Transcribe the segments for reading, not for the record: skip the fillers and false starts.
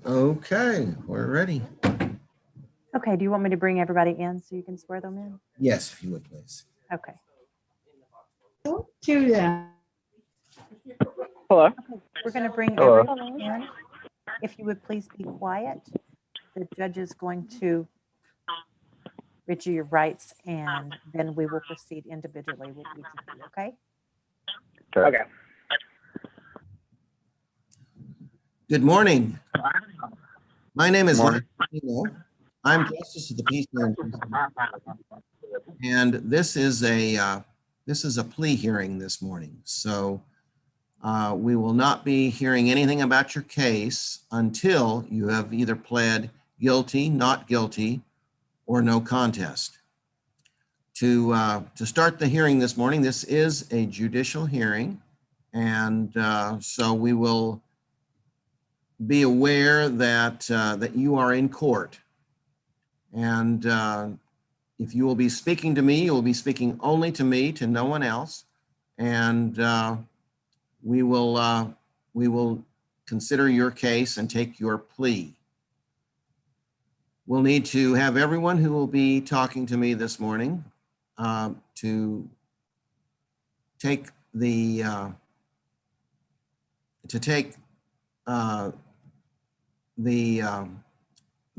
Okay, we're ready. Okay, do you want me to bring everybody in so you can swear them in? Yes, if you would, please. Okay. Don't do that. Hello. Okay, we're going to bring Hello. everyone in. If you would please be quiet. The judge is going to read you your rights, and then we will proceed individually with each of you, okay? Okay. Good morning. My name is Morning. Lionel. I'm Justice of the Peace here in Houston. And this is a plea hearing this morning. So we will not be hearing anything about your case until you have either pled guilty, not guilty, or no contest. To start the hearing this morning, this is a judicial hearing, and so we will be aware that that you are in court, and if you will be speaking to me, you will be speaking only to me, to no one else, and we will consider your case and take your plea. We'll need to have everyone who will be talking to me this morning to take the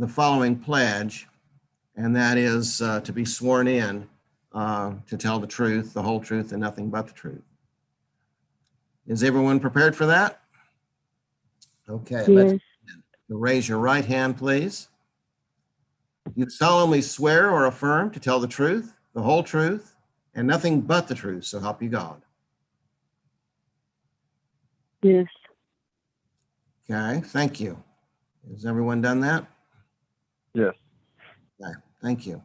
following pledge, and that is to be sworn in to tell the truth, the whole truth, and nothing but the truth. Is everyone prepared for that? Okay, let's raise your right hand, please. You solemnly swear or affirm to tell the truth, the whole truth, and nothing but the truth, so help you God. Yes. Okay, thank you. Has everyone done that? Yes. Okay, thank you.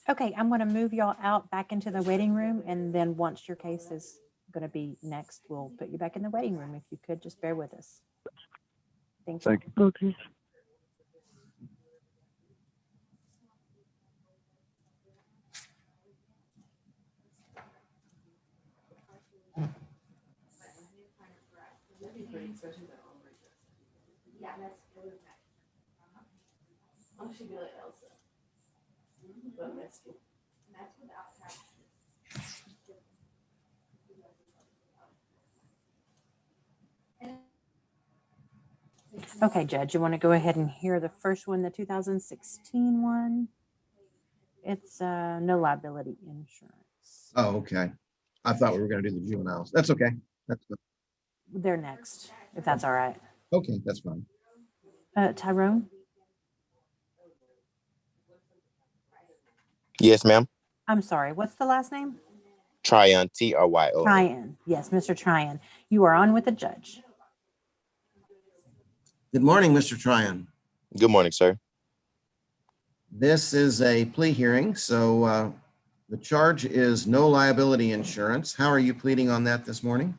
Okay, I'm going to move y'all out back into the waiting room, and then once your case is going to be next, we'll put you back in the waiting room. If you could just bear with us. Thank you. Thank you. Okay. Okay, Judge, you want to go ahead and hear the first one, the 2016 one? It's no liability insurance. Oh, okay. I thought we were going to do the juveniles. That's okay. That's good. They're next, if that's all right. Okay, that's fine. Tyrone? Yes, ma'am. I'm sorry, what's the last name? Tryon, Tryon. Tryon. Yes, Mr. Tryon. You are on with the judge. Good morning, Mr. Tryon. Good morning, sir. This is a plea hearing, so the charge is no liability insurance. How are you pleading on that this morning?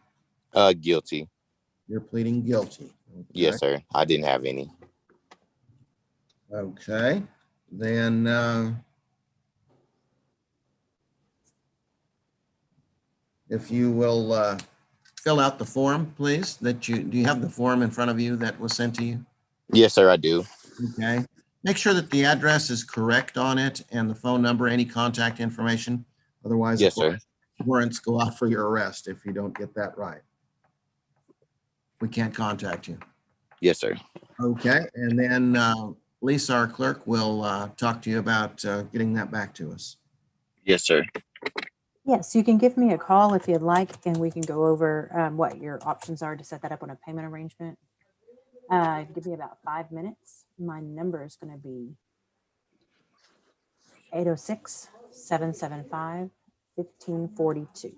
Guilty. You're pleading guilty. Okay. Yes, sir. I didn't have any. Okay, then if you will fill out the form, please. Do you have the form in front of you that was sent to you? Yes, sir, I do. Okay. Make sure that the address is correct on it and the phone number, any contact information. Otherwise, Yes, sir. warrants go out for your arrest if you don't get that right. We can't contact you. Yes, sir. Okay, and then Lisa, our clerk, will talk to you about getting that back to us. Yes, sir. Yes, you can give me a call if you'd like, and we can go over what your options are to set that up on a payment arrangement. Give me about 5 minutes. My number is going to be 806-775-1542.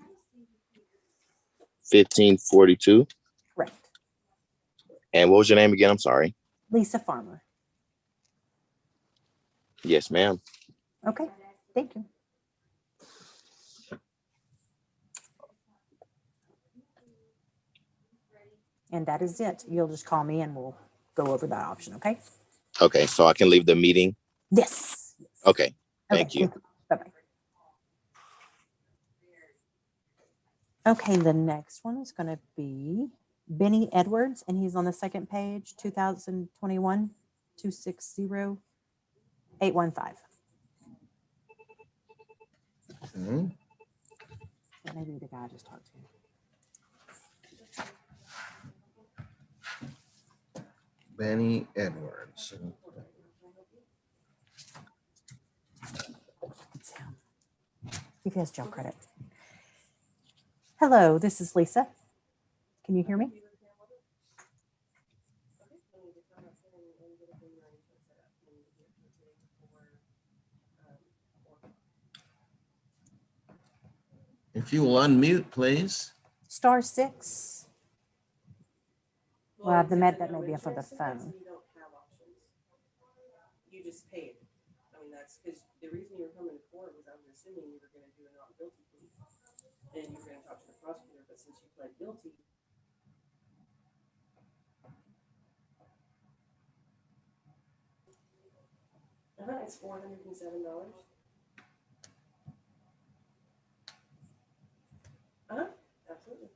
1542. Correct. And what was your name again? I'm sorry. Lisa Farmer. Yes, ma'am. Okay, thank you. And that is it. You'll just call me and we'll go over that option, okay? Okay, so I can leave the meeting? Yes. Okay, thank you. Bye-bye. Okay, the next one is going to be Benny Edwards, and he's on the second page, 2021 260-815. Okay. That may be the guy I just talked to. Benny Edwards. It's him. If he has job credit. Hello, this is Lisa. Can you hear me? If you will unmute, please. *6. Well, the med that may be up on the phone. You just paid. I mean, that's because the reason you were coming to court was I was assuming you were going to do a not guilty plea. And you were going to talk to the prosecutor, but since you pled guilty. It's $407. Absolutely.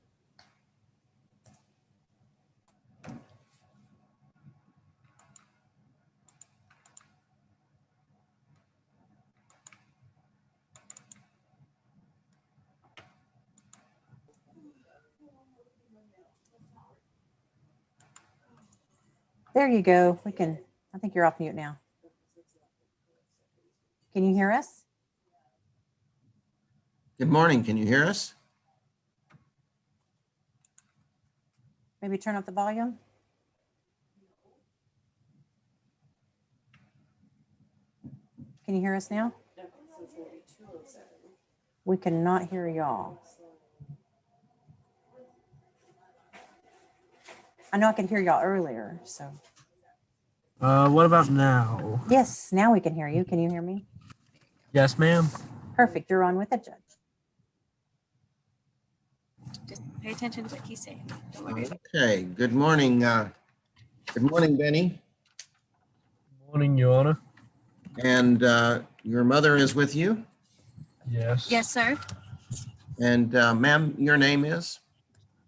There you go. I think you're off mute now. Can you hear us? Good morning. Can you hear us? Maybe turn up the volume. Can you hear us now? We cannot hear y'all. I know I could hear y'all earlier, so. What about now? Yes, now we can hear you. Can you hear me? Yes, ma'am. Perfect. You're on with the judge. Just pay attention to what he's saying. Don't worry. Okay. Good morning. Good morning, Benny. Morning, Your Honor. And your mother is with you? Yes. Yes, sir. And ma'am, your name is?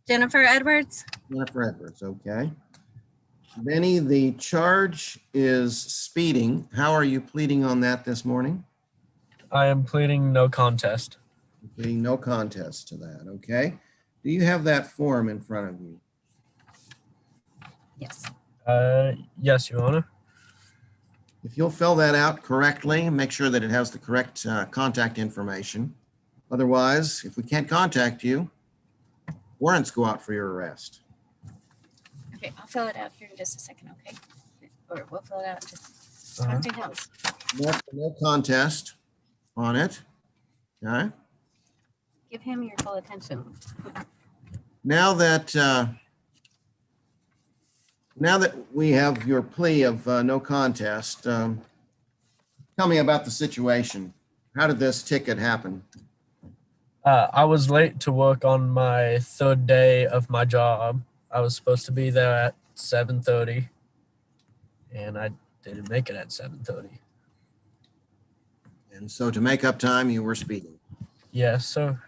Jennifer Edwards. Jennifer Edwards. Okay. Benny, the charge is speeding. How are you pleading on that this morning? I am pleading no contest. Pleading no contest to that. Okay. Do you have that form in front of you? Yes. Yes, Your Honor. If you'll fill that out correctly, make sure that it has the correct contact information. Otherwise, if we can't contact you, warrants go out for your arrest. Okay, I'll fill it out here in just a second, okay? Or we'll fill it out. Just Uh-huh. talk to him. No contest on it. Okay. Give him your full attention. Now that we have your plea of no contest, tell me about the situation. How did this ticket happen? I was late to work on my third day of my job. I was supposed to be there at 7:30, and I didn't make it at 7:30. And so to make up time, you were speeding. Yes, sir.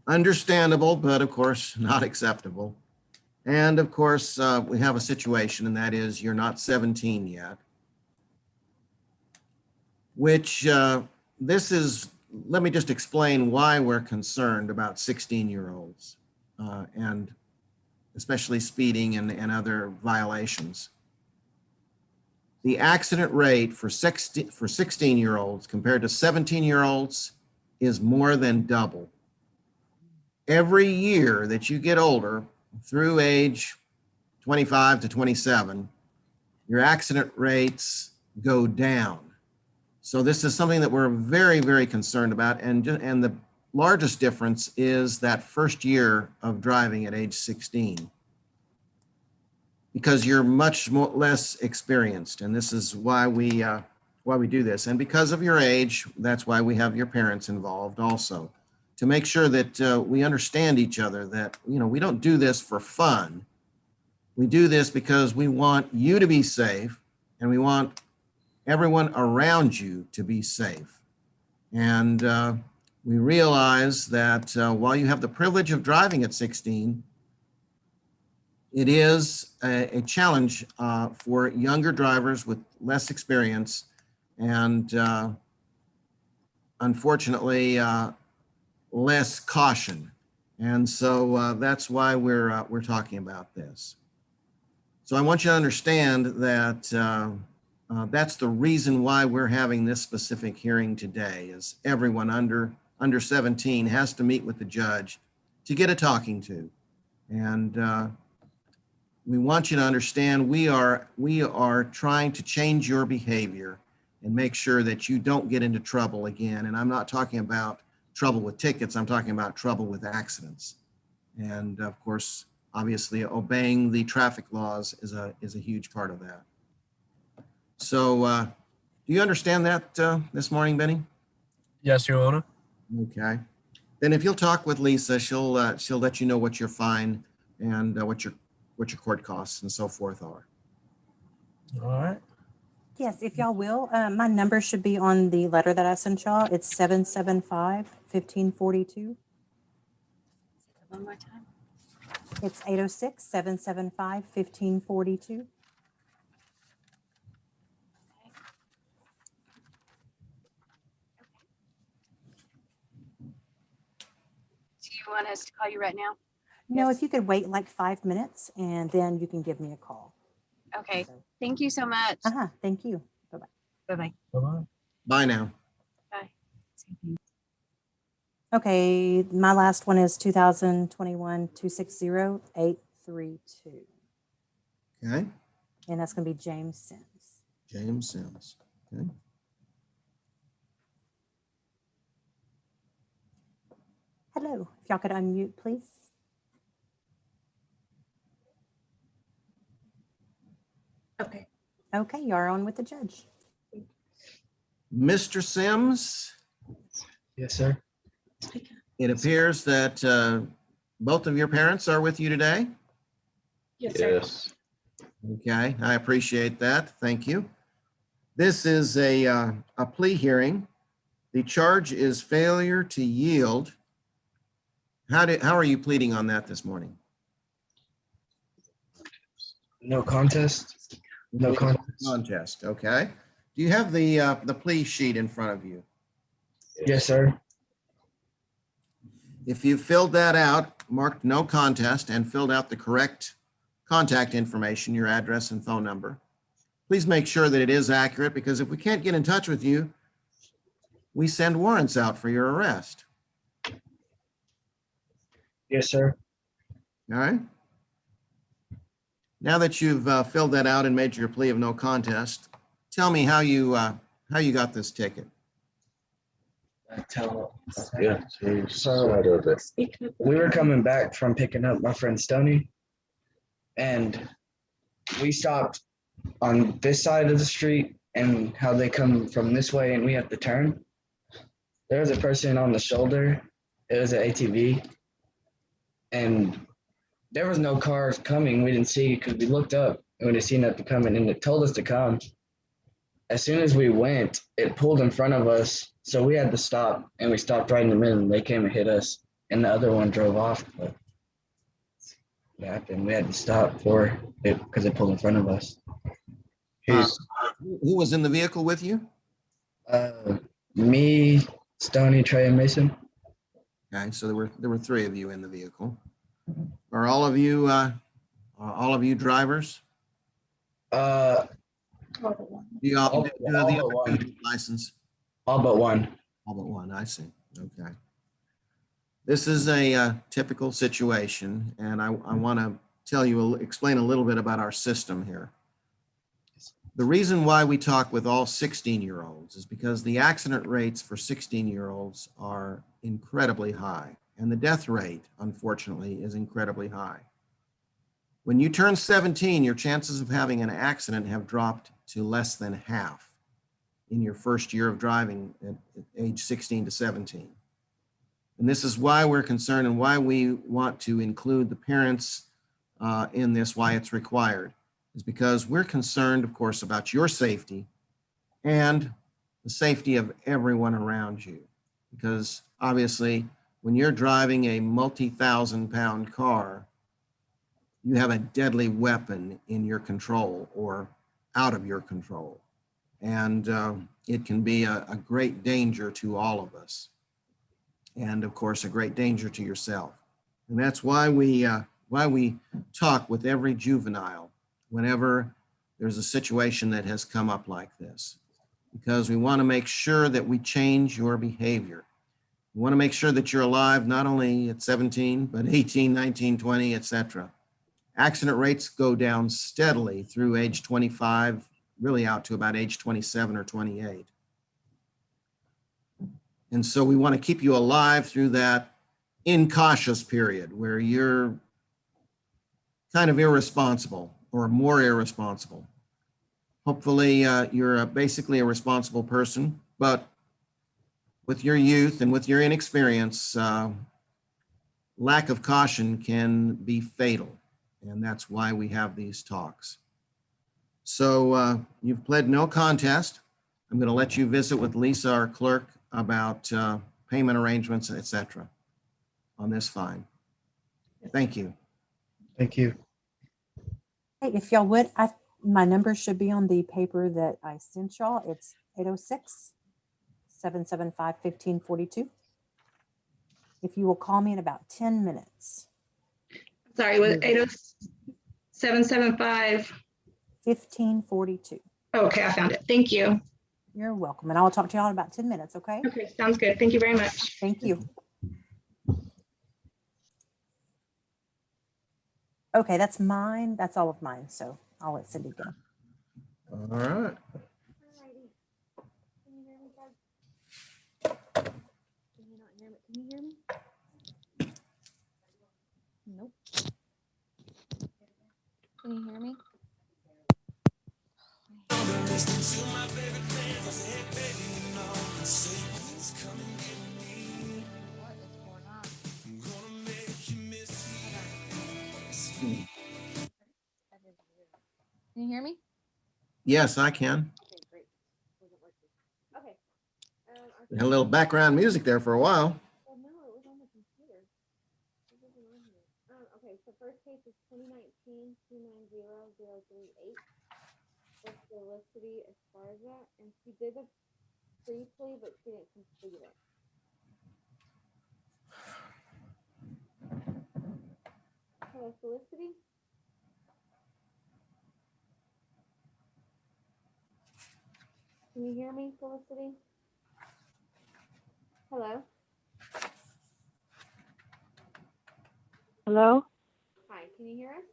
Understandable, but of course not acceptable. And of course, we have a situation, and that is you're not 17 yet, which let me just explain why we're concerned about 16-year-olds and especially speeding and other violations. The accident rate for 16-year-olds compared to 17-year-olds is more than double. Every year that you get older, through age 25 to 27, your accident rates go down. So this is something that we're very, very concerned about. And the largest difference is that first year of driving at age 16, because you're much less experienced. And this is why we do this. And because of your age, that's why we have your parents involved also, to make sure that we understand each other, that, we don't do this for fun. We do this because we want you to be safe, and we want everyone around you to be safe. And we realize that while you have the privilege of driving at 16, it is a challenge for younger drivers with less experience and unfortunately less caution. And so that's why we're talking about this. So I want you to understand that that's the reason why we're having this specific hearing today, is everyone under 17 has to meet with the judge to get a talking to. And we want you to understand we are trying to change your behavior and make sure that you don't get into trouble again. And I'm not talking about trouble with tickets, I'm talking about trouble with accidents. And of course, obviously obeying the traffic laws is a huge part of that. So do you understand that this morning, Benny? Yes, Your Honor. Okay. Then if you'll talk with Lisa, she'll let you know what your fine and what your court costs and so forth are. All right. Yes, if y'all will, my number should be on the letter that I sent y'all. It's 775-1542. One more time. It's 806-775-1542. Do you want us to call you right now? No, Yes. if you could wait like 5 minutes and then you can give me a call. Okay. Thank you so much. Thank you. Bye-bye. Bye-bye. Bye-bye. Bye now. Bye. Okay, my last one is 2021-260-832. Okay. And that's going to be James Sims. James Sims. Okay. Hello, if y'all could unmute, please. Okay. Okay, you are on with the judge. Mr. Sims, Yes, sir. it appears that both of your parents are with you today. Yes, sir. Yes. Okay, I appreciate that. Thank you. This is a plea hearing. The charge is failure to yield. How are you pleading on that this morning? No contest. No contest. Contest, okay. Do you have the plea sheet in front of you? Yes, sir. If you filled that out, marked no contest, and filled out the correct contact information, your address and phone number, please make sure that it is accurate, because if we can't get in touch with you, we send warrants out for your arrest. Yes, sir. All right. Now that you've filled that out and made your plea of no contest, tell me how you got this ticket. Yeah. So we were coming back from picking up my friend Stoney, and we stopped on this side of the street, and how they come from this way and we have to turn. There was a person on the shoulder. It was an ATV, and there was no cars coming. We didn't see because we looked up and we didn't see nothing coming, and it told us to come. As soon as we went, it pulled in front of us, so we had to stop, and we stopped right in the middle, and they came and hit us, and the other one drove off. But what happened? We had to stop for it because it pulled in front of us. Who was in the vehicle with you? Me, Stoney, Trey, and Mason. Okay, so there were three of you in the vehicle. Are all of you drivers? Do you all have the opportunity license? All but one. All but one, I see. Okay. This is a typical situation, and I want to explain a little bit about our system here. The reason why we talk with all 16-year-olds is because the accident rates for 16-year-olds are incredibly high, and the death rate, unfortunately, is incredibly high. When you turn 17, your chances of having an accident have dropped to less than half in your first year of driving at age 16 to 17. And this is why we're concerned and why we want to include the parents in this, why it's required, is because we're concerned, of course, about your safety and the safety of everyone around you. Because obviously, when you're driving a multi-thousand-pound car, you have a deadly weapon in your control or out of your control. And it can be a great danger to all of us. And of course, a great danger to yourself. And that's why we talk with every juvenile whenever there's a situation that has come up like this, because we want to make sure that we change your behavior. We want to make sure that you're alive, not only at 17, but 18, 19, 20, etc. Accident rates go down steadily through age 25, really out to about age 27 or 28. And so we want to keep you alive through that incautious period where you're kind of irresponsible or more irresponsible. Hopefully you're basically a responsible person, but with your youth and with your inexperience, lack of caution can be fatal. And that's why we have these talks. So you've pled no contest. I'm going to let you visit with Lisa, our clerk, about payment arrangements, etc. on this fine. Thank you. Thank you. Hey, if y'all would, my number should be on the paper that I sent y'all. It's 806-775-1542. If you will call me in about 10 minutes. Sorry, was 80775? 1542. Okay, I found it. Thank you. You're welcome. And I will talk to y'all in about 10 minutes, okay? Okay, sounds good. Thank you very much. Thank you. Okay, that's mine. That's all of mine. So I'll let Cindy go. All right. Can you hear me? Nope. Can you hear me? What is going on? Can you hear me? Yes, I can. Okay, great. Wasn't working. Okay. We had a little background music there for a while. Well, no, it was on the computer. It wasn't on here. Okay, so first case is 2019-290-038. With Felicity Esparza, and she did a pre-plea, but she didn't complete it. Hello, Felicity? Can you hear me, Felicity? Hello? Hello? Hi, can you hear us?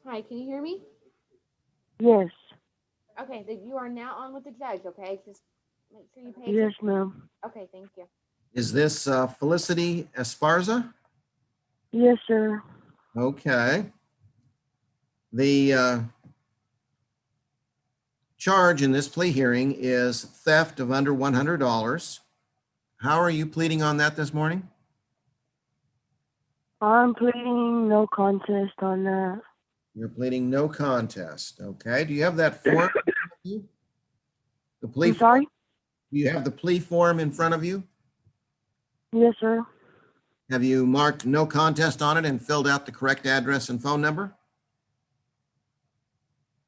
Hi, can you hear me? Yes. Okay, you are now on with the judge, okay? Just make sure you pay Yes, attention. ma'am. Okay, thank you. Is this Felicity Esparza? Yes, sir. Okay. The charge in this plea hearing is theft of under $100. How are you pleading on that this morning? I'm pleading no contest on that. You're pleading no contest. Okay. Do you have that form? The plea I'm sorry? form? Do you have the plea form in front of you? Yes, sir. Have you marked no contest on it and filled out the correct address and phone number?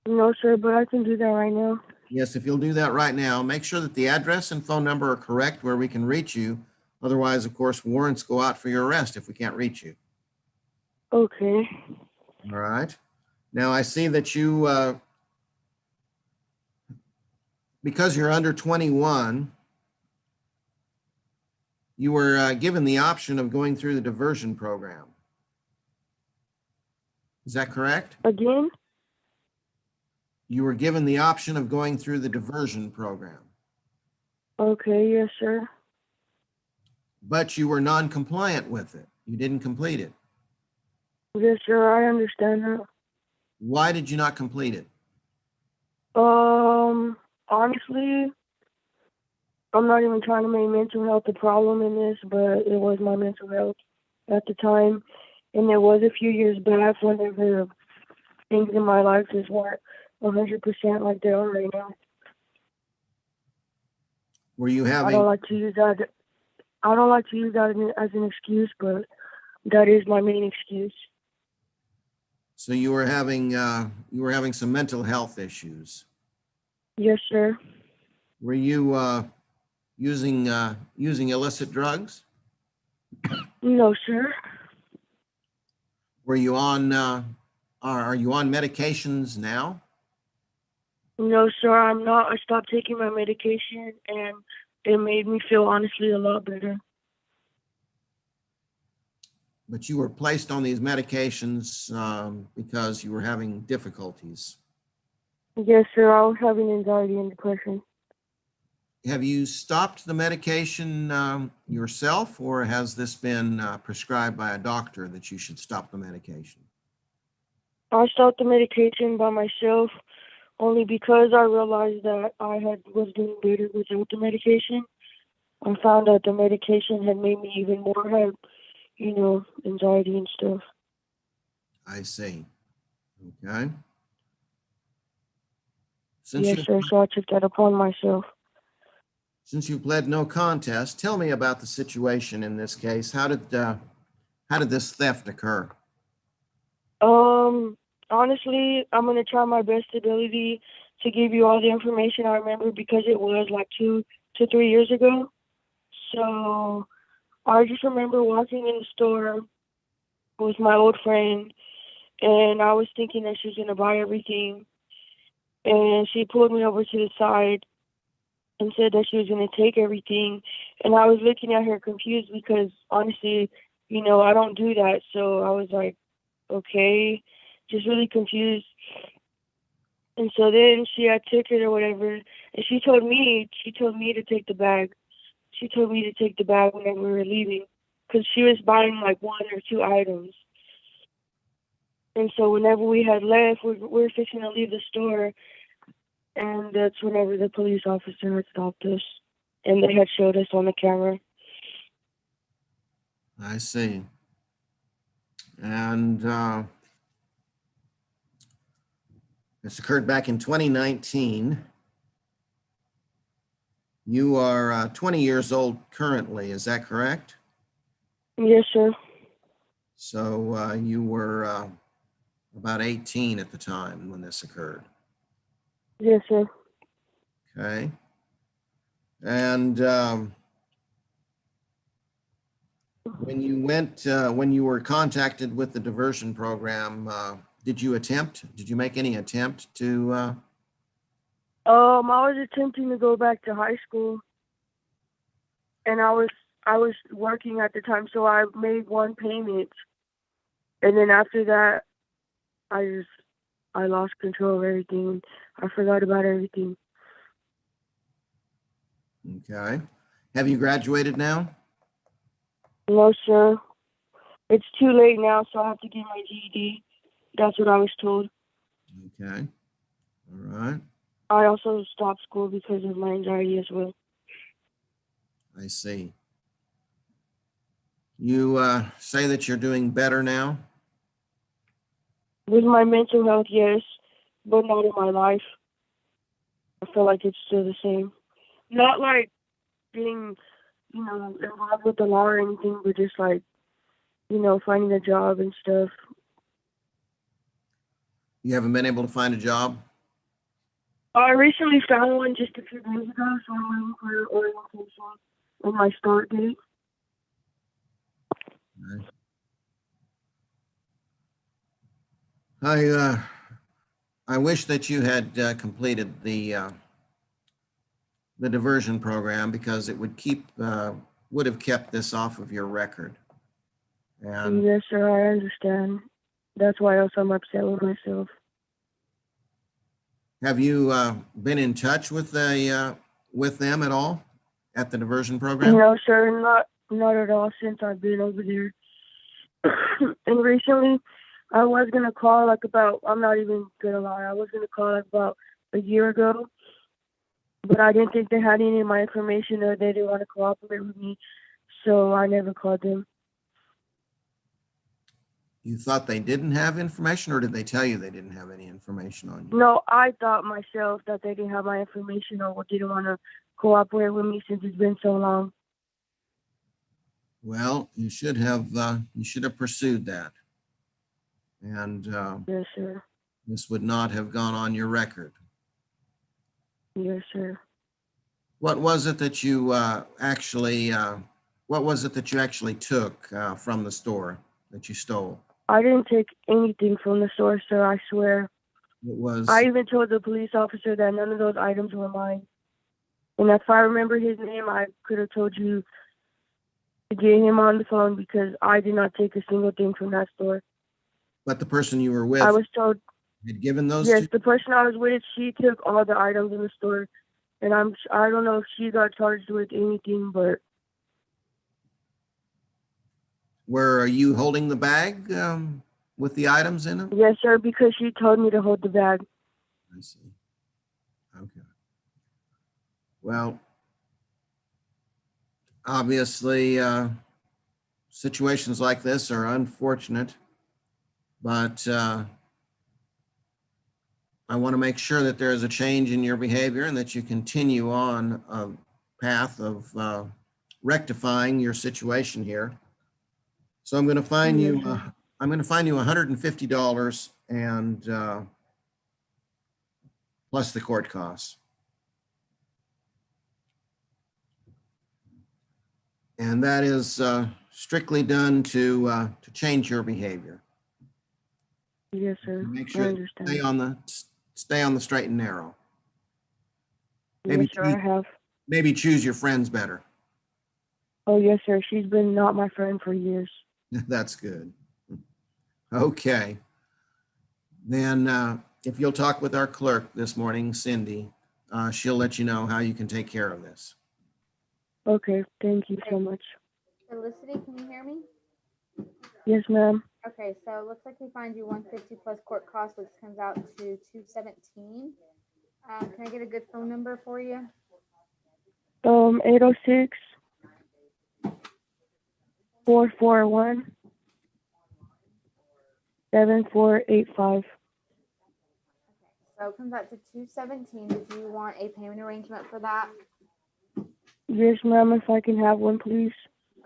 No, sir, but I can do that right now. Yes, if you'll do that right now, make sure that the address and phone number are correct where we can reach you. Otherwise, of course, warrants go out for your arrest if we can't reach you. Okay. All right. Now I see that you, because you're under 21, you were given the option of going through the diversion program. Is that correct? Again? You were given the option of going through the diversion program, Okay, yes, sir. but you were non-compliant with it. You didn't complete it. Yes, sir, I understand that. Why did you not complete it? Honestly, I'm not even trying to make mental health a problem in this, but it was my mental health at the time. And it was a few years back whenever things in my life just weren't 100% like they are right now. Were you I having, don't like to use that as an excuse, but That is my main excuse. So you were having some mental health issues. Yes, sir. Were you using illicit drugs? No, sir. Were you on are you on medications now? No, sir, I'm not. I stopped taking my medication and it made me feel honestly a lot better. But you were placed on these medications because you were having difficulties. Yes, sir, I was having anxiety and depression. Have you stopped the medication yourself, or has this been prescribed by a doctor that you should stop the medication? I stopped the medication by myself only because I realized that was doing better without the medication. I found that the medication had made me even more have, anxiety and stuff. I see. Okay. Yes, sir, so I took that upon myself. Since you pled no contest, tell me about the situation in this case. How did this theft occur? Honestly, I'm gonna try my best ability to give you all the information I remember because it was like 2 to 3 years ago. So I just remember walking in the store with my old friend, and I was thinking that she was gonna buy everything, and she pulled me over to the side and said that she was going to take everything. And I was looking at her confused because honestly, I don't do that. So I was like, okay, just really confused. And so then she had ticket or whatever, and she told me to take the bag. She told me to take the bag whenever we were leaving because she was buying like 1 or 2 items. And so whenever we had left, we were fixing to leave the store. And that's whenever the police officer had stopped us and they had showed us on the camera. I see. And this occurred back in 2019. You are 20 years old currently, is that correct? Yes, sir. So you were about 18 at the time when this occurred. Yes, sir. Okay. And when you were contacted with the diversion program, did you make any attempt to? I was attempting to go back to high school, and I was working at the time, so I made 1 payment, and then after that, I lost control of everything. I forgot about everything. Okay. Have you graduated now? No, sir. It's too late now, so I have to get my GED. That's what I was told. Okay. All right. I also stopped school because of my anxiety as well. I see. You say that you're doing better now? With my mental health, yes, but not in my life. I feel like it's still the same. Not like being, involved with the law or anything, but just like, finding a job and stuff. You haven't been able to find a job? I recently found one just a few days ago, so I'm waiting for orientation and my start date. I wish that you had completed the diversion program because it would have kept this off of your record. And Yes, sir, I understand. That's why also I'm upset with myself. have you been in touch with them at all at the diversion program? No, sir, not at all since I've been over there. And recently, I was gonna call I'm not even gonna lie, I was gonna call about a year ago, but I didn't think they had any of my information or they didn't want to cooperate with me, so I never called them. You thought they didn't have information, or did they tell you they didn't have any information on you? No, I thought myself that they didn't have my information or didn't want to cooperate with me since it's been so long. Well, you should have pursued that. And Yes, sir. this would not have gone on your record. Yes, sir. What was it that you actually took from the store that you stole? I didn't take anything from the store, sir. I swear. It was, I even told the police officer that none of those items were mine. And if I remember his name, I could have told you to get him on the phone because I did not take a single thing from that store. but the person you were with I was told, had given those yes, to, the person I was with, she took all the items in the store. And I don't know if she got charged with anything, but were you holding the bag with the items in it? yes, sir, because she told me to hold the bag. I see. Okay. Well, obviously, situations like this are unfortunate, but I want to make sure that there is a change in your behavior and that you continue on a path of rectifying your situation here. So I'm going to fine you. I'm going to fine you $150 and plus the court costs. And that is strictly done to change your behavior. Yes, sir. Make I sure understand. stay on the straight and narrow. Yes, sir, I have. Maybe choose your friends better. Oh, yes, sir. She's been not my friend for years. That's good. Okay. Then if you'll talk with our clerk this morning, Cindy, she'll let you know how you can take care of this. Okay, thank you so much. Felicity, can you hear me? Yes, ma'am. Okay, so it looks like we find you 150 plus court costs, which comes out to 217. Can I get a good phone number for you? 806 441 7485. So it comes out to 217. Did you want a payment arrangement for that? Yes, ma'am, if I can have one, please.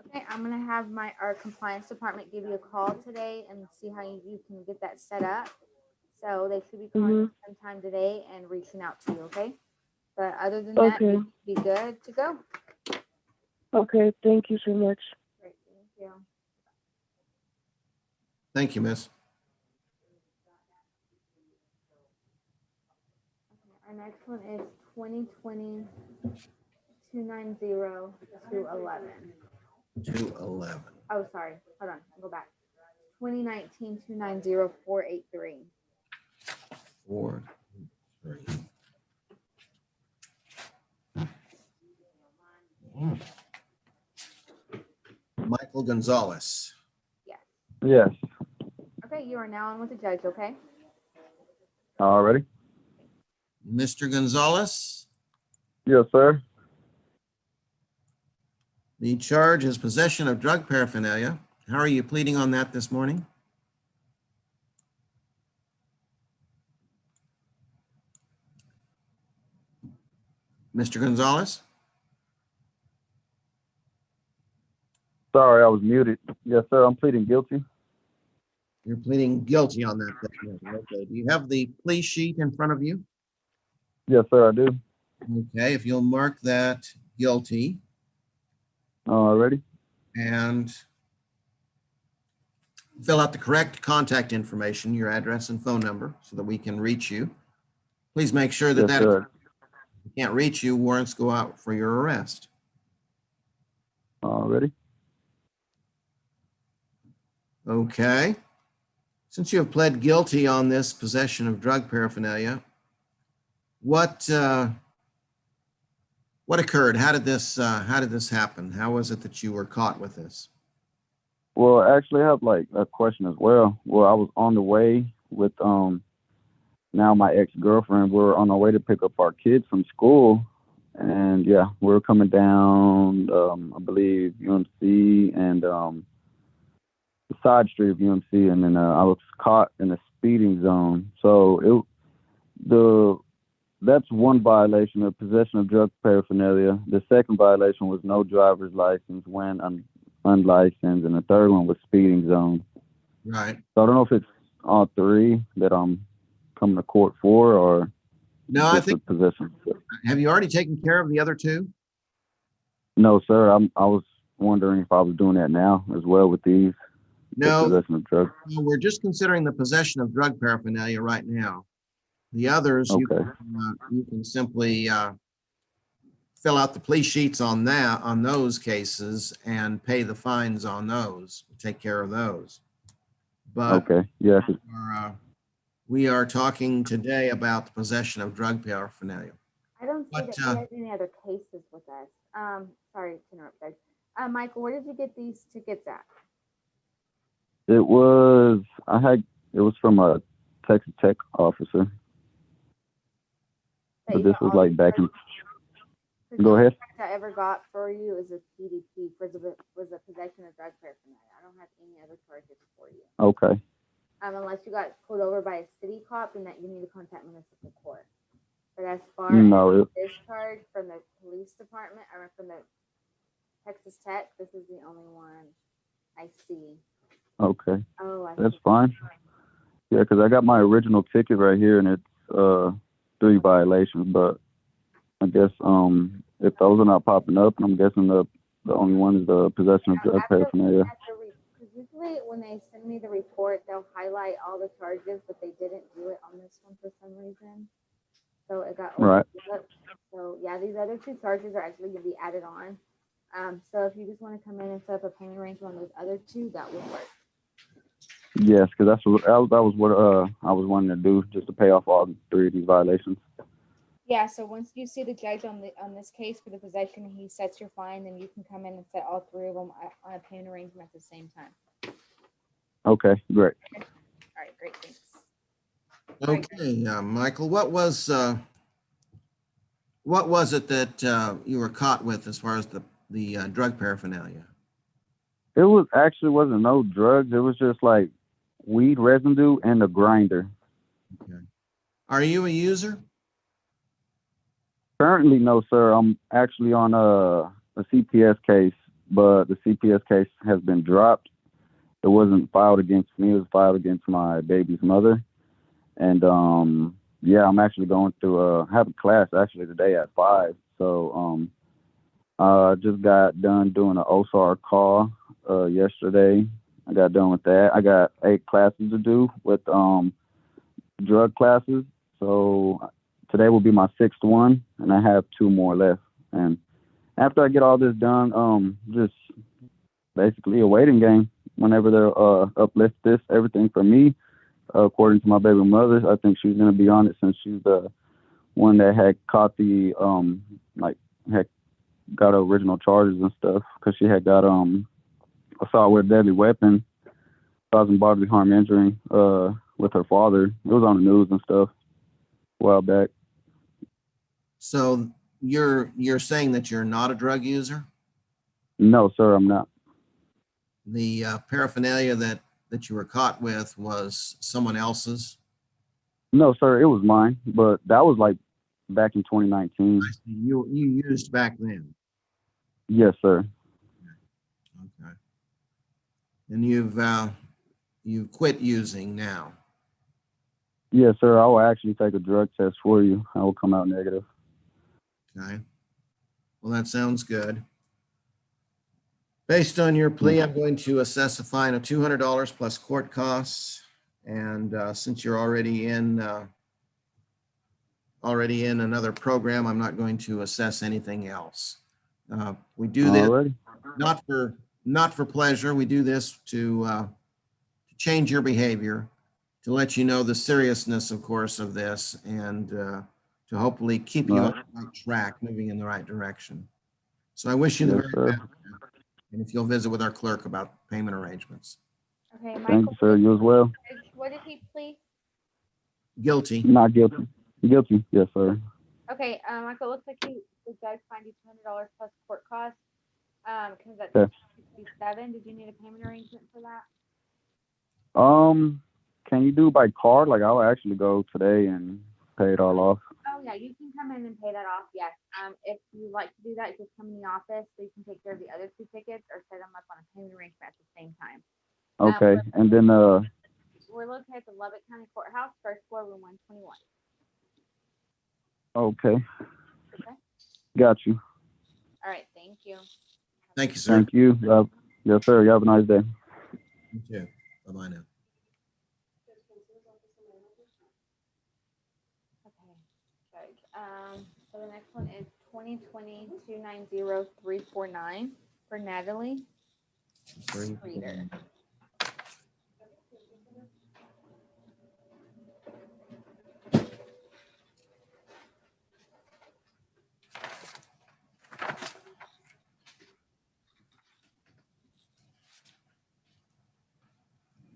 Okay, I'm gonna have our compliance department give you a call today and see how you can get that set up. So they should be calling you sometime today and reaching out to you, okay? But other than that, Okay. you should be good to go. Okay, thank you so much. Great, thank you. Thank you, miss. Okay, our next one is 2020 290 211. 211. Oh, sorry. Hold on. Go back. 2019 290 483. 4, 3. Michael Gonzalez. Yes. Yes. Okay, you are now on with the judge, okay? Already? Mr. Gonzalez, Yes, sir. the charge is possession of drug paraphernalia. How are you pleading on that this morning? Mr. Gonzalez? Sorry, I was muted. Yes, sir. I'm pleading guilty. You're pleading guilty on that. Okay. Do you have the plea sheet in front of you? Yes, sir, I do. Okay, if you'll mark that guilty Already? and fill out the correct contact information, your address and phone number, so that we can reach you. Please make sure that Yes, sir. if we can't reach you, warrants go out for your arrest. Already? Okay. Since you have pled guilty on this possession of drug paraphernalia, what occurred? How did this happen? How was it that you were caught with this? Well, actually, I have like a question as well. Well, I was on the way with now my ex-girlfriend. We were on our way to pick up our kids from school, and yeah, we were coming down, I believe UMC and the side street of UMC, and then I was caught in a speeding zone. So that's one violation of possession of drug paraphernalia. The second violation was no driver's license when unlicensed, and the third one was speeding zone. Right. So I don't know if it's all three that I'm coming to court for, or No, I just think, the possession. have you already taken care of the other two? No, sir. I was wondering if I was doing that now as well with these. The No, possession of drugs. no, we're just considering the possession of drug paraphernalia right now. The others, Okay. you can simply fill out the plea sheets on that, on those cases, and pay the fines on those, take care of those. But Okay. Yeah. we are talking today about the possession of drug paraphernalia. I don't see But, that he has any other cases with us. Sorry to interrupt, Greg. Michael, where did you get these tickets at? It was from a Texas Tech officer. That But you this got was all like these back in. charges? Go ahead. I ever got for you is a PDP was a possession of drug paraphernalia. I don't have any other charges for you. Okay. Unless you got pulled over by a city cop, and that you need to contact municipal court. But as far No, as this charge from the police department or from the Texas Tech, this is the only one I see. Okay. Oh, I That's see. fine. Yeah, because I got my original ticket right here, and it's 3 violations. But I guess if those are not popping up, and I'm guessing the only one is the possession of drug paraphernalia. Because usually when they send me the report, they'll highlight all the charges, but they didn't do it on this one for some reason. So it got Right. overlooked. So yeah, these other two charges are actually going to be added on. So if you just want to come in and set up a payment arrangement on those other two, that would work. Yes, because that was what I was wanting to do, just to pay off all 3 of these violations. Yeah, so once you see the judge on this case for the possession, he sets your fine, then you can come in and set all 3 of them on a payment arrangement at the same time. Okay, great. All right, great, thanks. Okay, Michael, what was it that you were caught with as far as the drug paraphernalia? It wasn't no drugs. It was just like weed residue and a grinder. Okay. Are you a user? Currently, no, sir. I'm actually on a CPS case, but the CPS case has been dropped. It wasn't filed against me. It was filed against my baby's mother. And yeah, I'm actually going to have a class actually today at 5. So I just got done doing an OSAR call yesterday. I got done with that. I got 8 classes to do with drug classes. So today will be my 6th one, and I have 2 more left. And after I get all this done, just basically a waiting game. Whenever they'll uplift everything for me, according to my baby mother, I think she's going to be on it since she's the one that had caught the had got original charges and stuff, because she had got assault with a deadly weapon, causing bodily harm, injury with her father. It was on the news and stuff a while back. So you're saying that you're not a drug user? No, sir, I'm not. The paraphernalia that you were caught with was someone else's? No, sir, it was mine, but that was like back in 2019. I see. You used back then? Yes, sir. Okay. And you've quit using now? Yes, sir. I will actually take a drug test for you. I will come out negative. Okay. Well, that sounds good. Based on your plea, I'm going to assess a fine of $200 plus court costs. And since you're already in another program, I'm not going to assess anything else. We do this Alrighty. not for pleasure. We do this to change your behavior, to let you know the seriousness, of course, of this, and to hopefully keep you on the right track, moving in the right direction. So I wish you the Yes, very sir. best. And if you'll visit with our clerk about payment arrangements. Okay, Michael. Thank you, sir. You as well. What did he plead? Guilty. Not guilty. Guilty. Yes, sir. Okay, Michael, it looks like the judge fined you $200 plus court costs. Because that's Okay. 67. Did you need a payment arrangement for that? Can you do by card? Like, I'll actually go today and pay it all off. Oh yeah, you can come in and pay that off. Yes. If you like to do that, just come in the office so you can take care of the other 2 tickets or set them up on a payment arrangement at the same time. Okay. And then We're located at the Lubbock County Courthouse, first floor, room 121. okay. Okay. Got you. All right. Thank you. Thank you, sir. Thank you. Yes, sir. You have a nice day. You too. Bye-bye now. Okay. Good. So the next one is 2020-290-349 for Natalie Streeter.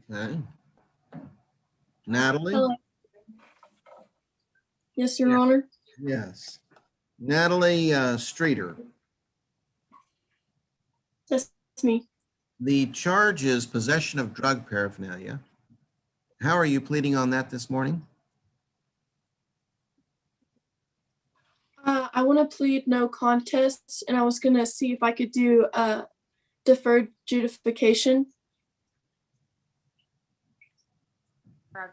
Okay. Natalie? Hello. Yes, Your Yeah. Honor. Yes. Natalie Streeter. That's me. The charge is possession of drug paraphernalia. How are you pleading on that this morning? I want to plead no contest, and I was going to see if I could do deferred adjudication.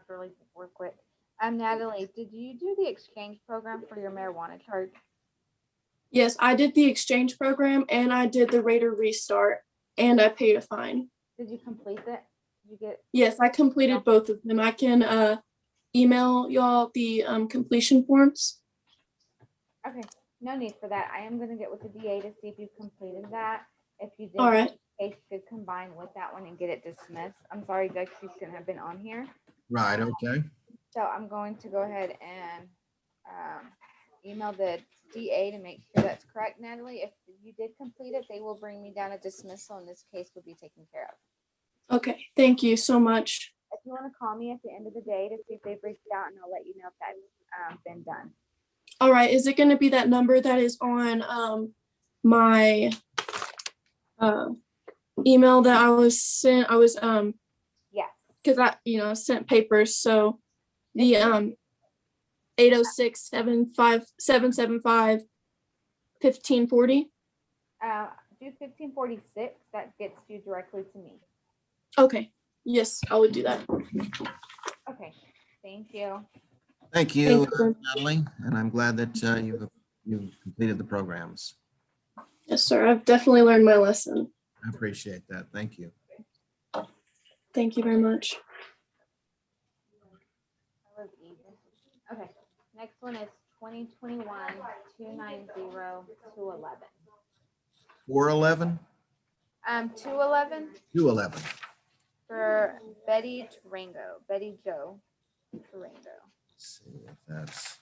Really real quick. Natalie, did you do the exchange program for your marijuana charge? Yes, I did the exchange program, and I did the Raider restart, and I paid a fine. Did you complete it? Did you get? Yes, I completed both of them. I can email y'all the completion forms. Okay, no need for that. I am going to get with the DA to see if you completed that. If you did, All right. the case should combine with that one and get it dismissed. I'm sorry, Judge, she shouldn't have been on here. Right, okay. So I'm going to go ahead and email the DA to make sure that's correct, Natalie. If you did complete it, they will bring me down a dismissal and this case will be taken care of. Okay, thank you so much. If you want to call me at the end of the day to see if they've reached out, and I'll let you know if that's been done. All right, is it going to be that number that is on my email that I was sent? I was Yes. because I sent papers, so the 806-775-1540. Do 1546. That gets you directly to me. Okay, yes, I would do that. Okay, thank you. Thank you, Thank you. Natalie, and I'm glad that you've completed the programs. Yes, sir. I've definitely learned my lesson. I appreciate that. Thank you. Thank you very much. Okay, next one is 2021-290-211. 411? 211 211. for Betty Tarango. Betty Joe Tarango. Let's see if that's.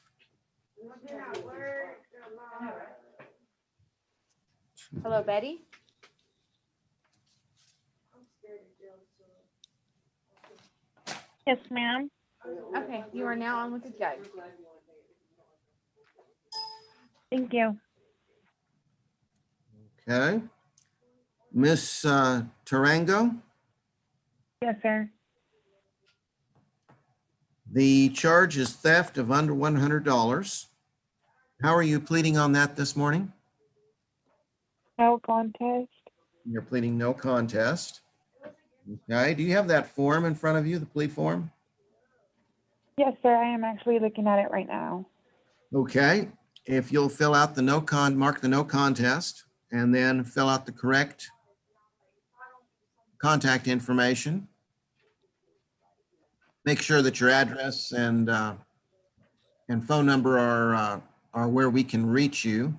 Hello, Betty. Yes, ma'am. Okay, you are now on with the judge. Thank you. Okay. Miss Tarango, Yes, sir. the charge is theft of under $100. How are you pleading on that this morning? No contest. You're pleading no contest. Okay, do you have that form in front of you, the plea form? Yes, sir. I am actually looking at it right now. Okay, if you'll fill out the mark the no contest, and then fill out the correct contact information. Make sure that your address and phone number are where we can reach you.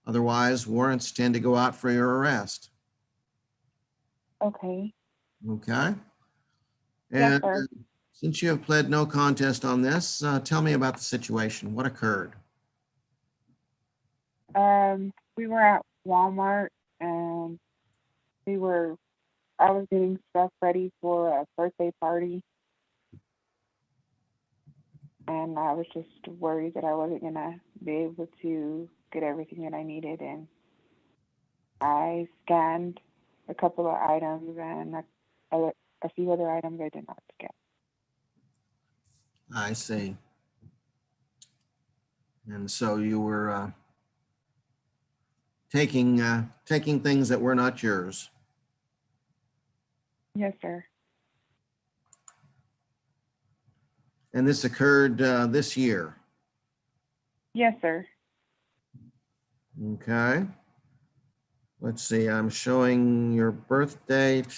Otherwise, warrants tend to go out for your arrest. Okay. Okay? Yes, And sir. since you have pled no contest on this, tell me about the situation. What occurred? We were at Walmart and I was getting stuff ready for a birthday party. And I was just worried that I wasn't gonna be able to get everything that I needed. And I scanned a couple of items and a few other items I did not scan. I see. And so you were taking things that were not yours. Yes, sir. And this occurred this year. Yes, sir. Okay. Let's see, I'm showing your birth date.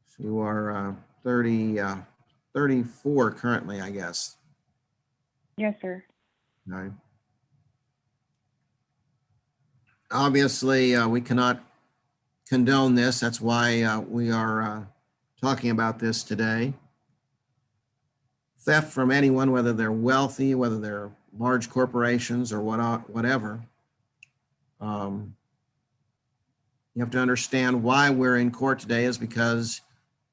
So you are 34 currently, I guess. Yes, sir. Okay. Obviously, we cannot condone this. That's why we are talking about this today. Theft from anyone, whether they're wealthy, whether they're large corporations or whatever. You have to understand why we're in court today is because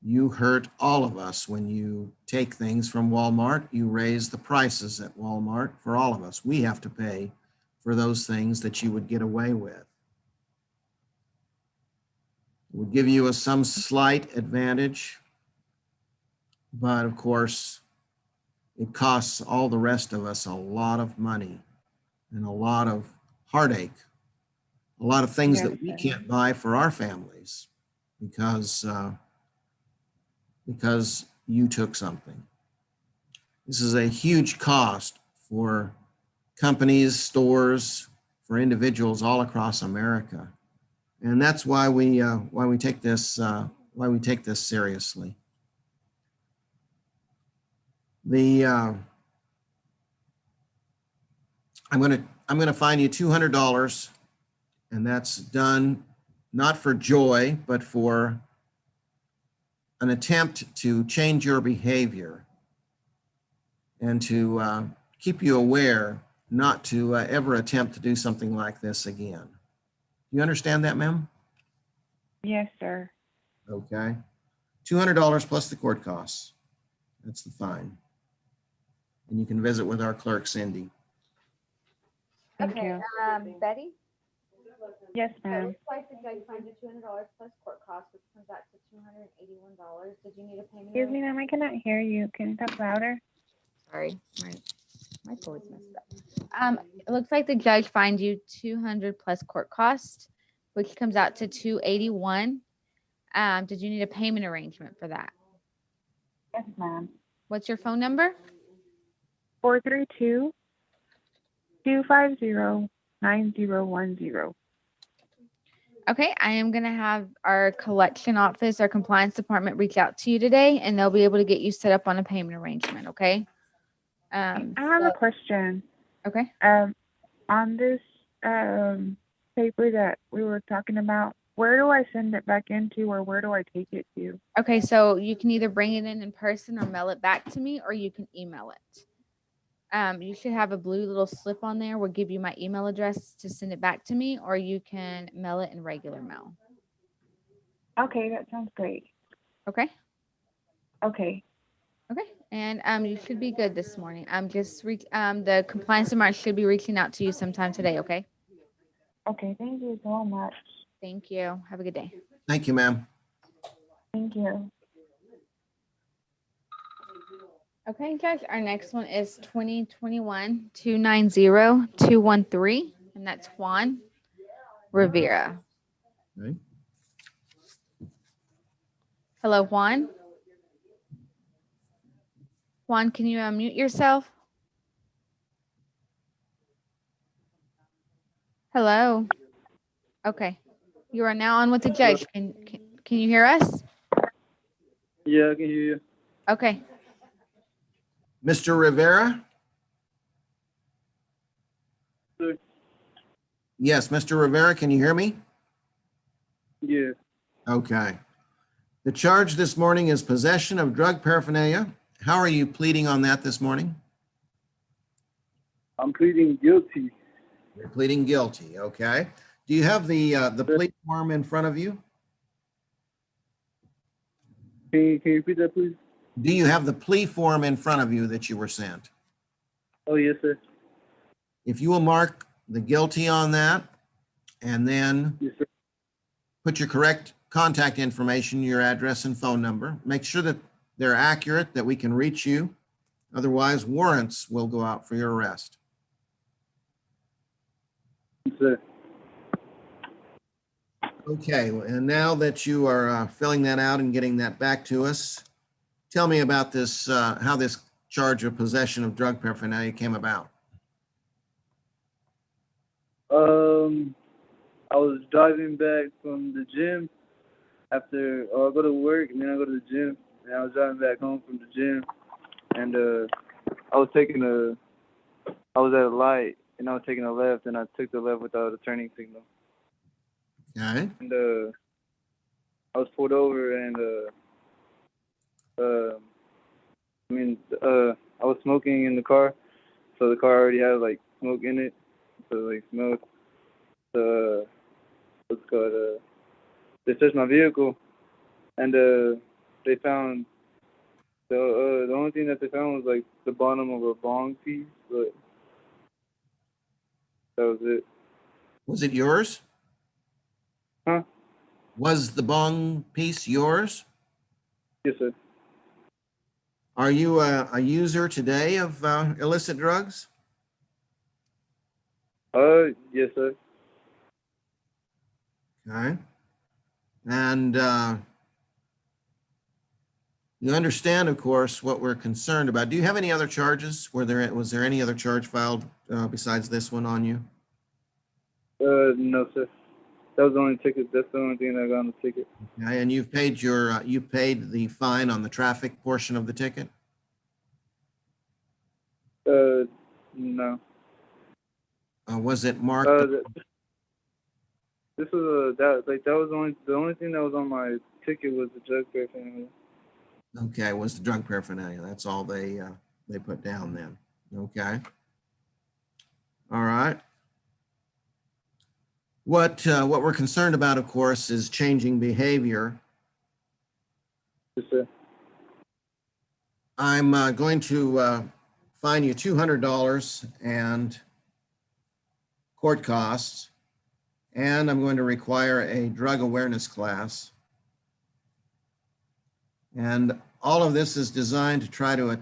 you hurt all of us when you take things from Walmart. You raise the prices at Walmart for all of us. We have to pay for those things that you would get away with. It would give you some slight advantage, but of course, it costs all the rest of us a lot of money and a lot of heartache, a lot of things that we can't buy for our families because you took something. This is a huge cost for companies, stores, for individuals all across America, and that's why we take this seriously. I'm gonna fine you $200, and that's done not for joy, but for an attempt to change your behavior and to keep you aware not to ever attempt to do something like this again. You understand that, ma'am? Yes, sir. Okay. $200 plus the court costs. That's the fine. And you can visit with our clerk, Cindy. Thank Okay, you. Betty? Yes, So it ma'am. looks like the judge fined you $200 plus court costs, which comes out to $281. Did you need a payment? Excuse me, ma'am. I cannot hear you. Can you talk louder? Sorry, my cord's messed up. It looks like the judge fined you 200 plus court costs, which comes out to 281. Did you need a payment arrangement for that? Yes, ma'am. What's your phone number? 432-250-9010. Okay, I am going to have our collection office, our compliance department reach out to you today, and they'll be able to get you set up on a payment arrangement, okay? I have a question. Okay. On this paper that we were talking about, where do I send it back into, or where do I take it to? Okay, so you can either bring it in person or mail it back to me, or you can email it. You should have a blue little slip on there. We'll give you my email address to send it back to me, or you can mail it in regular mail. Okay, that sounds great. Okay. Okay. Okay, and you should be good this morning. The compliance department should be reaching out to you sometime today. Okay. Okay, thank you so much. Thank you. Have a good day. Thank you, ma'am. Thank you. Okay, Judge, our next one is 2021-290-213, and that's Juan Rivera. Okay. Hello, Juan. Juan, can you unmute yourself? Hello. Okay. You are now on with the judge. Can you hear us? Yeah, I can hear you. Okay. Mr. Rivera? Sir. Yes, Mr. Rivera, can you hear me? Yeah. Okay. The charge this morning is possession of drug paraphernalia. How are you pleading on that this morning? I'm pleading guilty. You're pleading guilty, okay. Do you have the plea form in front of you? Can you repeat that, please? Do you have the plea form in front of you that you were sent? Oh, yes, sir. If you will mark the guilty on that and then Yes, sir. put your correct contact information, your address and phone number. Make sure that they're accurate, that we can reach you Otherwise, warrants will go out for your arrest. Yes, sir. Okay, and now that you are filling that out and getting that back to us, tell me about this, how this charge of possession of drug paraphernalia came about. I was driving back from the gym after, I go to work and then I go to the gym, and I was driving back home from the gym, and I was at a light and I was taking a left, and I took the left without a turning signal, Okay, and I was pulled over, and I was smoking in the car, so the car already had like smoke in it, so like smoke. What's it called? They searched my vehicle, and they found the only thing that they found was like the bottom of a bong piece, but that was it. was it yours? Huh? Was the bong piece yours? Yes, sir. Are you a user today of illicit drugs? Yes, sir. Okay. And you understand, of course, what we're concerned about. Do you have any other charges? Was there any other charge filed besides this one on you? No, sir. That was the only ticket. That's the only thing that I got on the ticket. Okay, and you've paid you paid the fine on the traffic portion of the ticket? No. Was it marked? This was that was the only thing that was on my ticket was the drug paraphernalia. Okay, was the drug paraphernalia. That's all they put down then. Okay. All right. What we're concerned about, of course, is changing behavior. Yes, sir. I'm going to fine you $200 and court costs, and I'm going to require a drug awareness class. And all of this is designed to try to,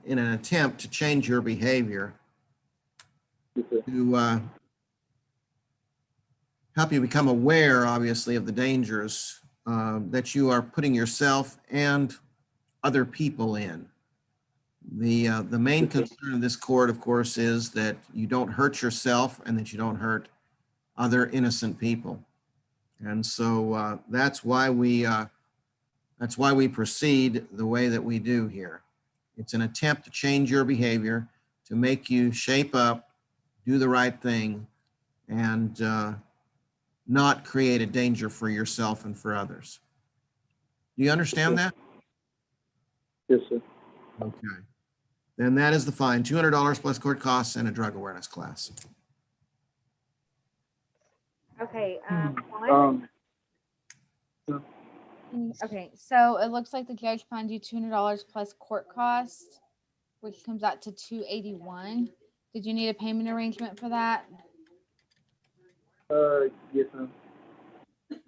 in an attempt to change your behavior, to help you become aware, obviously, of the dangers that you are putting yourself and other people in. The main concern of this court, of course, is that you don't hurt yourself and that you don't hurt other innocent people. And so that's why we proceed the way that we do here. It's an attempt to change your behavior, to make you shape up, do the right thing, and not create a danger for yourself and for others. Do you understand that? Yes, sir. Okay. Then that is the fine, $200 plus court costs and a drug awareness class. Okay. Okay, so it looks like the judge fined you $200 plus court costs, which comes out to $281. Did you need a payment arrangement for that? Yes, ma'am.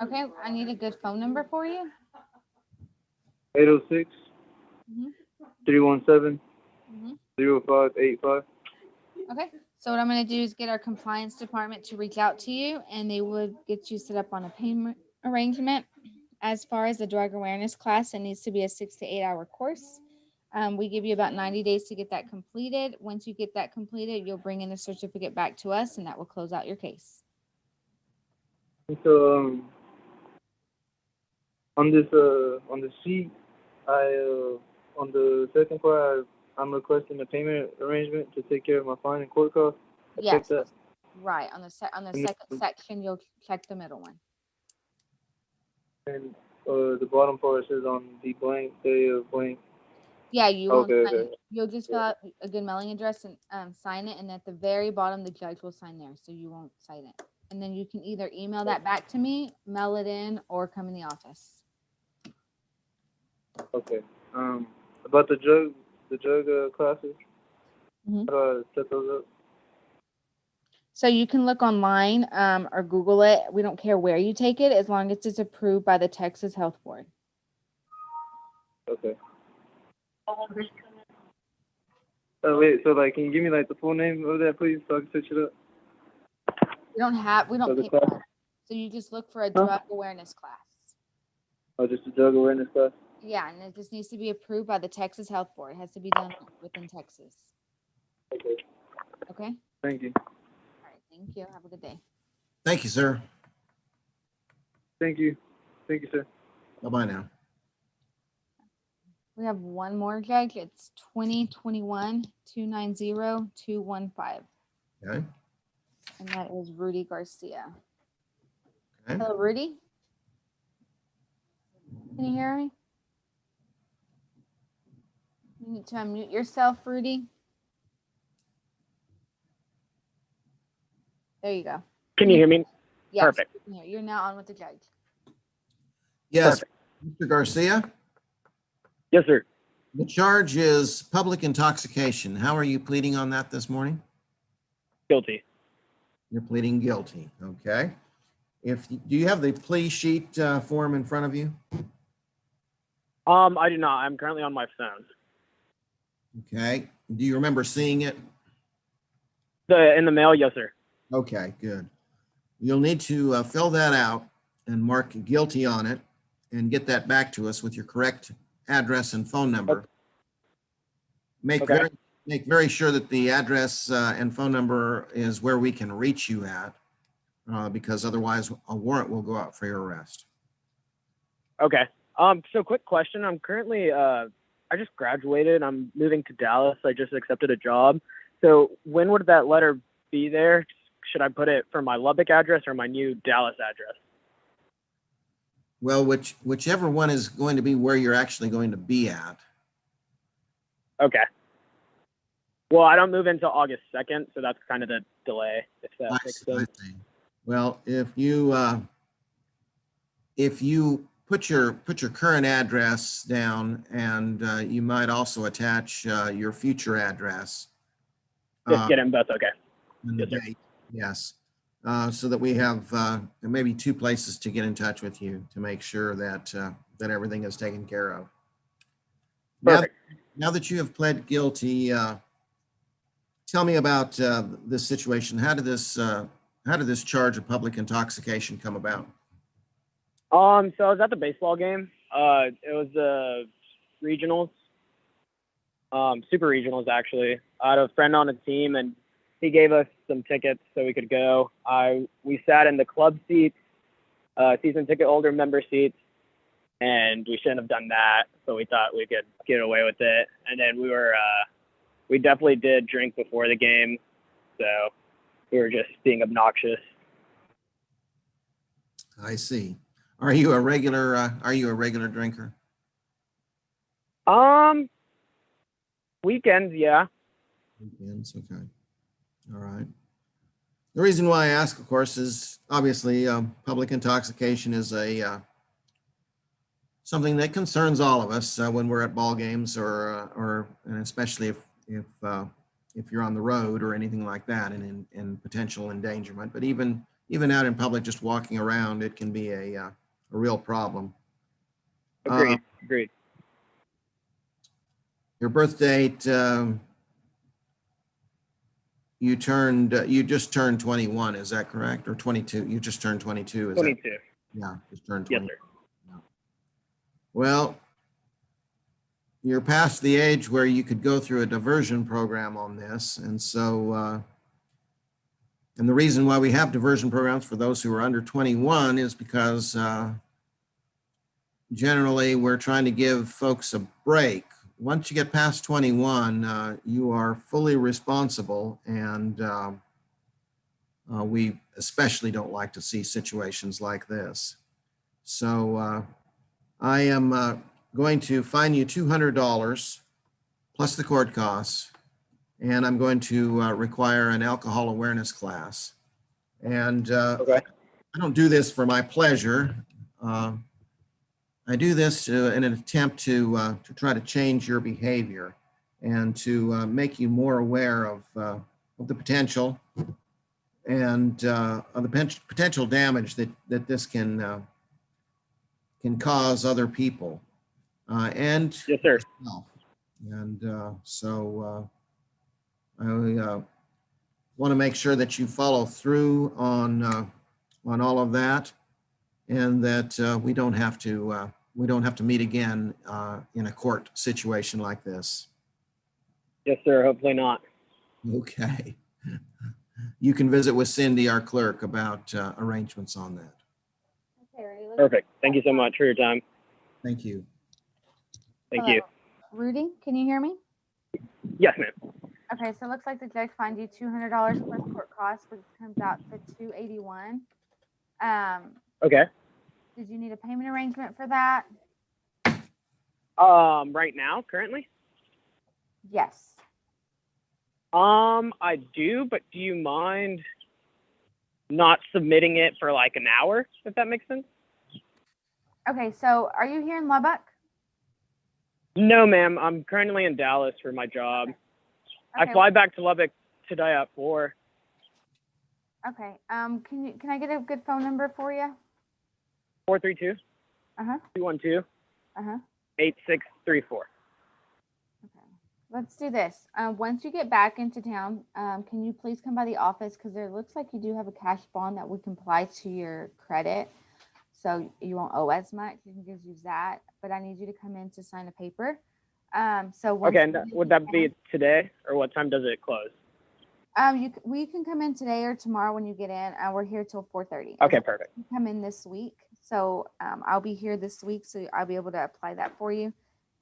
Okay, I need a good phone number for you. 806 Mhm. 317 Mhm. 0585. Okay, so what I'm going to do is get our compliance department to reach out to you, and they would get you set up on a payment arrangement. As far as the drug awareness class, it needs to be a 6 to 8 hour course. We give you about 90 days to get that completed. Once you get that completed, you'll bring in the certificate back to us, and that will close out your case. So on the sheet, on the second part, I'm requesting a payment arrangement to take care of my fine and court costs. I checked Yes, that. right. On the second section, you'll check the middle one. And the bottom part says on the blank day of blank. Yeah, you won't Okay, sign okay. it. You'll just fill out a good mailing address and sign it, and at the very bottom, the judge will sign there, so you won't sign it. And then you can either email that back to me, mail it in, or come in the office. Okay. About the drug classes. Mhm. How do I set those up? So you can look online or Google it. We don't care where you take it, as long as it's approved by the Texas Health Board. Okay. Oh wait, so like, can you give me like the full name of that, please, so I can search it up? We don't the pay class? for that. So you just look for a drug awareness class. Oh, just a drug awareness class. Yeah, and it just needs to be approved by the Texas Health Board. It has to be done within Texas. Okay. Okay? Thank you. All right, thank you. Have a good day. Thank you, sir. Thank you. Thank you, sir. Bye-bye now. We have one more, Judge. It's 2021-290-215. Okay. And that is Rudy Garcia. Okay. Hello, Rudy. Can you hear me? You need to unmute yourself, Rudy. There you go. Can you hear me? Yes, Perfect. we can hear you. You're now on with the judge. Yes, Perfect. Mr. Garcia, Yes, sir. the charge is public intoxication. How are you pleading on that this morning? Guilty. You're pleading guilty, okay? Do you have the plea sheet form in front of you? I do not. I'm currently on my phone. Okay. Do you remember seeing it? In the mail, yes, sir. Okay, good. You'll need to fill that out and mark guilty on it and get that back to us with your correct address and phone number. Make very sure that the address and phone number is where we can reach you at, because otherwise a warrant will go out for your arrest. Okay. So quick question. I'm currently, I just graduated. I'm moving to Dallas. I just accepted a job. So when would that letter be there? Should I put it for my Lubbock address or my new Dallas address? Well, whichever one is going to be where you're actually going to be at. Okay. Well, I don't move until August 2nd, so that's kind of the delay, if that makes sense. I see. Well, if you put your current address down, and you might also attach your future address. Just get them both. Okay. And the date, yes. So that we have maybe two places to get in touch with you to make sure that that everything is taken care of. Perfect. Now that you have pled guilty, tell me about this situation. How did this charge of public intoxication come about? So I was at the baseball game. It was regionals, super regionals actually. I had a friend on the team, and he gave us some tickets so we could go. We sat in the club seats, season ticket holder member seats, and we shouldn't have done that. So we thought we could get away with it. And then we definitely did drink before the game, so we were just being obnoxious. I see. Are you a regular drinker? Weekends, yeah. Weekends, okay. All right. The reason why I ask, of course, is obviously public intoxication is something that concerns all of us when we're at ball games, or and especially if you're on the road or anything like that, and in potential endangerment. But even out in public, just walking around, it can be a real problem. Agreed. Agreed. Your birth date, you just turned 21, is that correct? Or 22? You just turned 22. Is 22. That, yeah, just turned 20. Yes, sir. Yeah. Well, you're past the age where you could go through a diversion program on this. And so, and the reason why we have diversion programs for those who are under 21 is because generally we're trying to give folks a break. Once you get past 21, you are fully responsible, and we especially don't like to see situations like this. So I am going to fine you $200 plus the court costs, and I'm going to require an alcohol awareness class. And I don't do this for my pleasure. I do this in an attempt to try to change your behavior and to make you more aware of the potential and of the potential damage that this can cause other people and yes, sir. yourself. And so want to make sure that you follow through on all of that, and that we don't have to meet again in a court situation like this. Yes, sir. Hopefully not. Okay. You can visit with Cindy, our clerk, about arrangements on that. Okay, ready? Perfect. Thank you so much for your time. Thank you. Thank Hello. you. Rudy, can you hear me? Yes, ma'am. Okay, so it looks like the judge fined you $200 plus court costs, which comes out to $281. Okay. Did you need a payment arrangement for that? Right now, currently? Yes. I do, but do you mind not submitting it for like an hour, if that makes sense? Okay, so are you here in Lubbock? No, ma'am. I'm currently in Dallas for my job. Okay. I fly back to Lubbock today at 4. Okay. Can I get a good phone number for you? 432 Uh-huh. 212 Uh-huh. 8634. Okay. Let's do this. Once you get back into town, can you please come by the office, because there looks like you do have a cash bond that we can apply to your credit, so you won't owe as much. You can just use that, but I need you to come in to sign a paper. So once Okay, and would that be today, or what time does it close? we can come in today or tomorrow when you get in. We're here till 4:30. Okay, perfect. You come in this week, so I'll be here this week, so I'll be able to apply that for you.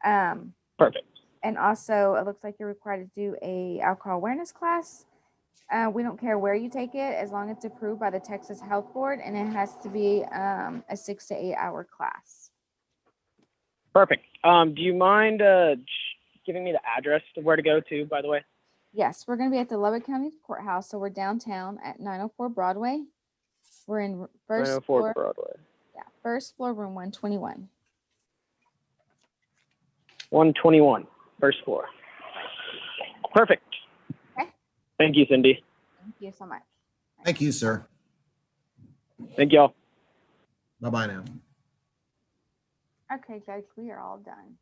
Perfect. And also, it looks like you're required to do a alcohol awareness class. We don't care where you take it, as long as it's approved by the Texas Health Board, and it has to be a 6 to 8 hour class. Perfect. Do you mind giving me the address of where to go to, by the way? Yes, we're going to be at the Lubbock County Courthouse, so we're downtown at 904 Broadway. We're in first 904 floor. Broadway. Yeah, first floor, room 121. 121, first floor. Perfect. Okay. Thank you, Cindy. Thank you so much. Thank you, sir. Thank y'all. Bye-bye now. Okay, Judge, we are all done.